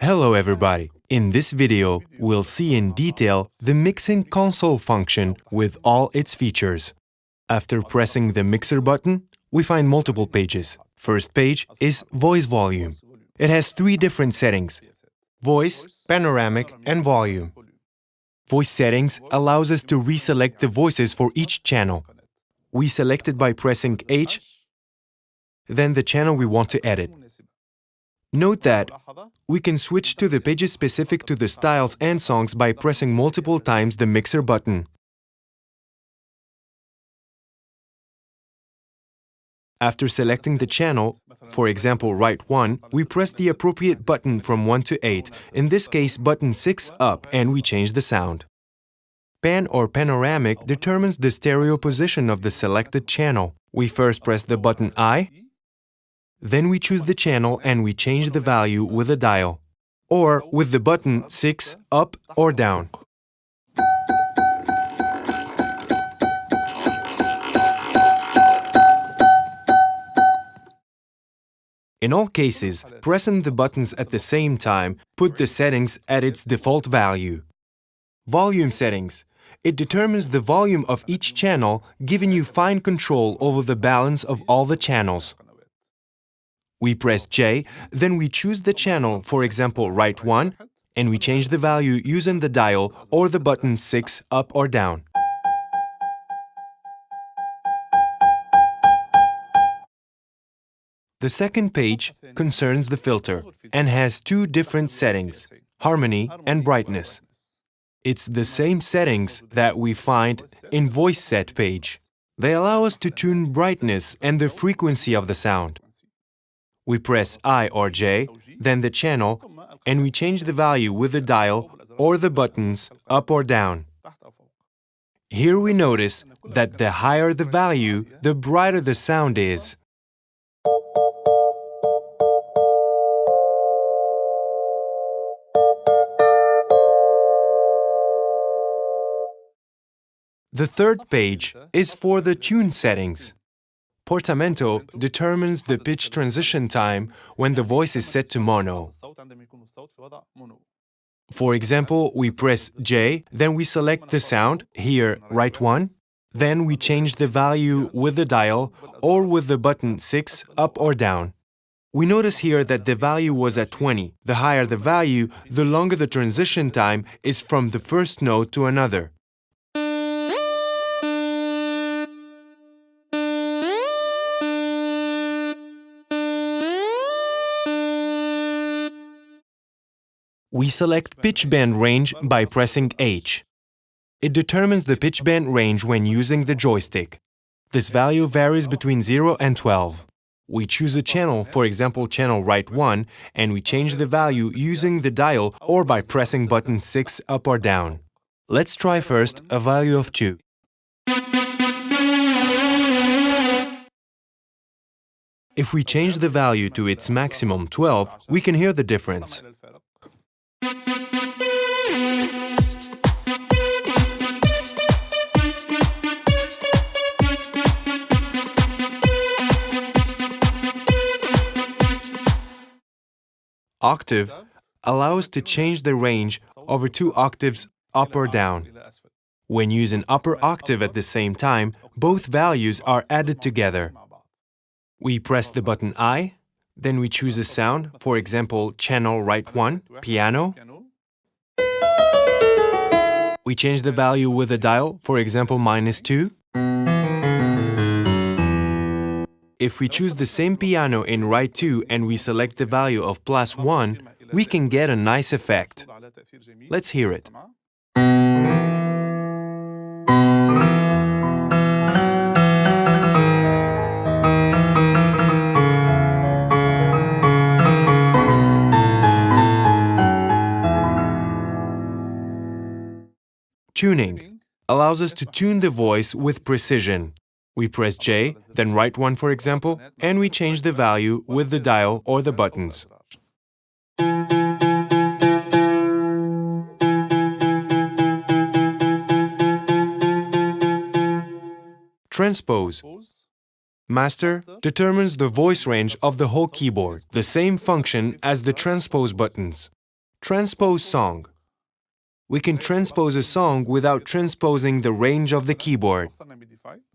Hello everybody! In this video, we'll see in detail the mixing console function with all its features. After pressing the mixer button, we find multiple pages. First page is voice volume. It has three different settings: voice, panoramic, and volume. Voice settings allows us to reselect the voices for each channel. We select it by pressing H, then the channel we want to edit. Note that we can switch to the pages specific to the styles and songs by pressing multiple times the mixer button. After selecting the channel, for example right 1, we press the appropriate button from 1 to 8, in this case button 6 up, and we change the sound. Pan or panoramic determines the stereo position of the selected channel. We first press the button I, then we choose the channel and we change the value with a dial, or with the button 6 up or down. In all cases, pressing the buttons at the same time put the settings at its default value. Volume settings. It determines the volume of each channel, giving you fine control over the balance of all the channels. We press J, then we choose the channel, for example right 1, and we change the value using the dial or the button 6 up or down. The second page concerns the filter and has two different settings: harmony and brightness. It's the same settings that we find in voice set page. They allow us to tune brightness and the frequency of the sound. We press I or J, then the channel, and we change the value with the dial or the buttons up or down. Here we notice that the higher the value, the brighter the sound is. The third page is for the tune settings. Portamento determines the pitch transition time when the voice is set to mono. For example, we press J, then we select the sound, here right 1, then we change the value with the dial or with the button 6 up or down. We notice here that the value was at 20. The higher the value, the longer the transition time is from the first note to another. We select pitch band range by pressing H. It determines the pitch band range when using the joystick. This value varies between 0 and 12. We choose a channel, for example channel right 1, and we change the value using the dial or by pressing button 6 up or down. Let's try first a value of 2. If we change the value to its maximum 12, we can hear the difference. Octave allows to change the range over 2 octaves up or down. When using upper octave at the same time, both values are added together. We press the button I, then we choose a sound, for example channel right 1, piano. We change the value with a dial, for example -2. If we choose the same piano in right 2 and we select the value of +1, we can get a nice effect. Let's hear it. Tuning allows us to tune the voice with precision. We press J, then right 1 for example, and we change the value with the dial or the buttons. Transpose. Master determines the voice range of the whole keyboard, the same function as the transpose buttons. Transpose song. We can transpose a song without transposing the range of the keyboard.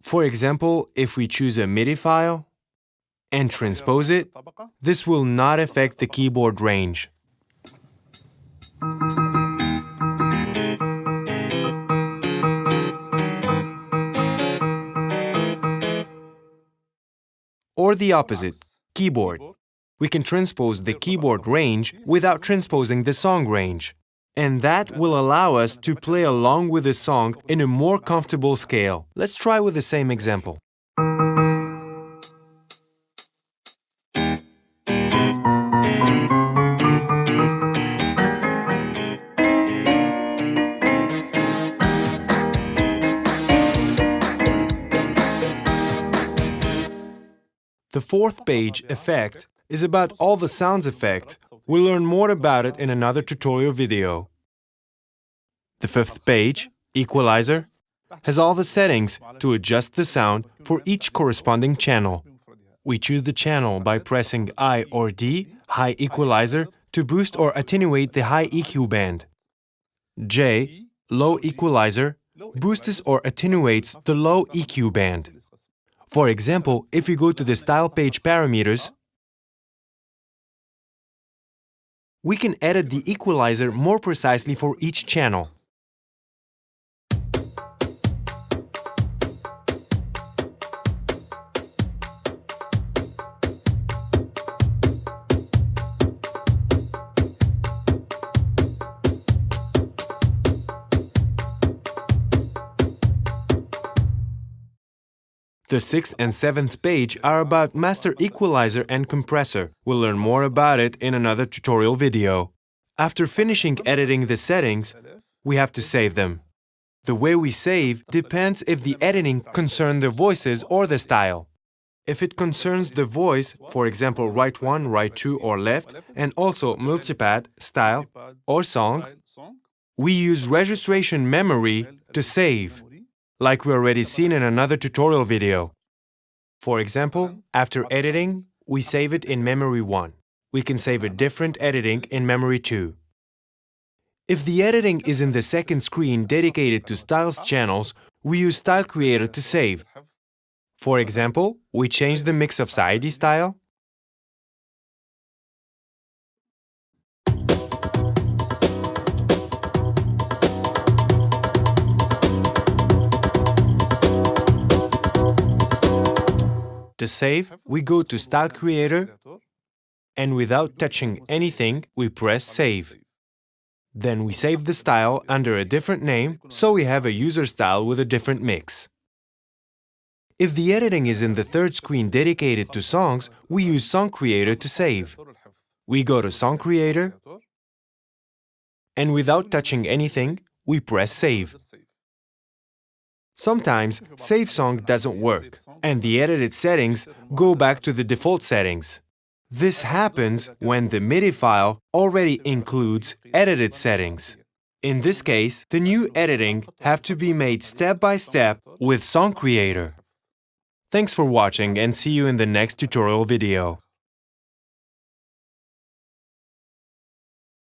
For example, if we choose a MIDI file and transpose it, this will not affect the keyboard range. Or the opposite, keyboard. We can transpose the keyboard range without transposing the song range. And that will allow us to play along with the song in a more comfortable scale. Let's try with the same example. The fourth page, effect, is about all the sounds effect. We'll learn more about it in another tutorial video. The fifth page, equalizer, has all the settings to adjust the sound for each corresponding channel. We choose the channel by pressing I or D, high equalizer, to boost or attenuate the high EQ band. J, low equalizer, boosts or attenuates the low EQ band. For example, if we go to the style page parameters, we can edit the equalizer more precisely for each channel. The sixth and seventh page are about master equalizer and compressor. We'll learn more about it in another tutorial video. After finishing editing the settings, we have to save them. The way we save depends if the editing concerns the voices or the style. If it concerns the voice, for example right 1, right 2 or left, and also multipad, style or song, we use registration memory to save, like we already seen in another tutorial video. For example, after editing, we save it in memory 1. We can save a different editing in memory 2. If the editing is in the second screen dedicated to styles channels, we use Style Creator to save. For example, we change the mix of Saidi style, To save, we go to Style Creator, and without touching anything, we press Save. Then we save the style under a different name, so we have a user style with a different mix. If the editing is in the third screen dedicated to songs, we use Song Creator to save. We go to Song Creator, and without touching anything, we press Save. Sometimes, Save Song doesn't work, and the edited settings go back to the default settings. This happens when the MIDI file already includes edited settings. In this case, the new editing have to be made step by step with Song Creator. Thanks for watching and see you in the next tutorial video.